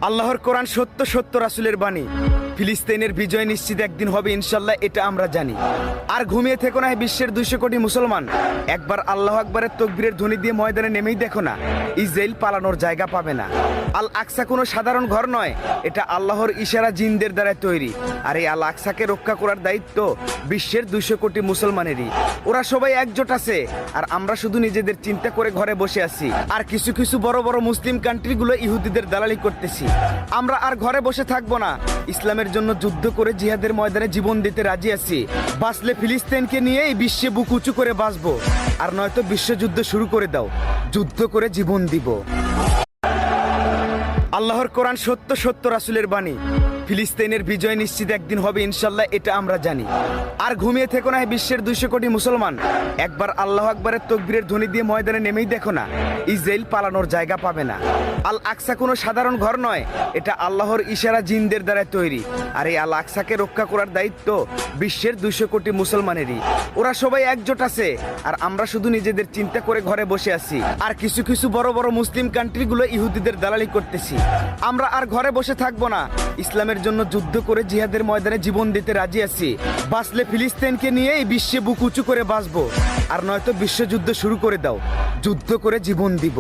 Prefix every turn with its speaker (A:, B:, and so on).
A: আল্লাহর কোরআন সত্য, সত্য রাসূলের বাণী। ফিলিস্তিনের বিজয় নিশ্চিত একদিন হবে ইনশাল্লাহ, এটা আমরা জানি। আর ঘুমিয়ে থেকো না বিশ্বের 200 কোটি মুসলমান, একবার আল্লাহু আকবারের তাকবীরের ধ্বনি দিয়ে ময়দানে নেমেই দেখো না, ইসরাইল পালানোর জায়গা পাবে না। আল আকসা কোনো সাধারণ ঘর নয়, এটা আল্লাহর ইশারা জিনদের দ্বারা তৈরি। আর এই আল আকসাকে রক্ষা করার দায়িত্ব বিশ্বের 200 কোটি মুসলমানেরই। ওরা সবাই একজোট আছে, আর আমরা শুধু নিজেদের চিন্তা করে ঘরে বসে আছি। আর কিছু কিছু বড় বড় মুসলিম কান্ট্রিগুলো ইহুদিদের দালালি করতেছি। আমরা আর ঘরে বসে থাকবো না, ইসলামের জন্য যুদ্ধ করে জিহাদের ময়দানে জীবন দিতে রাজি আছি। বাঁচলে ফিলিস্তিনকে নিয়ে এই বিশ্বে বুক উঁচু করে বাঁচবো, আর নয়তো বিশ্বযুদ্ধ শুরু করে দাও, যুদ্ধ করে জীবন দিব। আল্লাহর কোরআন সত্য, সত্য রাসূলের বাণী। ফিলিস্তিনের বিজয় নিশ্চিত একদিন হবে ইনশাল্লাহ, এটা আমরা জানি। আর ঘুমিয়ে থেকো না বিশ্বের 200 কোটি মুসলমান, একবার আল্লাহু আকবারের তাকবীরের ধ্বনি দিয়ে ময়দানে নেমেই দেখো না, ইসরাইল পালানোর জায়গা পাবে না। আল আকসা কোনো সাধারণ ঘর নয়, এটা আল্লাহর ইশারা জিনদের দ্বারা তৈরি। আর এই আল আকসাকে রক্ষা করার দায়িত্ব বিশ্বের 200 কোটি মুসলমানেরই। ওরা সবাই একজোট আছে, আর আমরা শুধু নিজেদের চিন্তা করে ঘরে বসে আছি। আর কিছু কিছু বড় বড় মুসলিম কান্ট্রিগুলো ইহুদিদের দালালি করতেছি। আমরা আর ঘরে বসে থাকবো না, ইসলামের জন্য যুদ্ধ করে জিহাদের ময়দানে জীবন দিতে রাজি আছি। বাঁচলে ফিলিস্তিনকে নিয়ে এই বিশ্বে বুক উঁচু করে বাঁচবো, আর নয়তো বিশ্বযুদ্ধ শুরু করে দাও, যুদ্ধ করে জীবন দিব।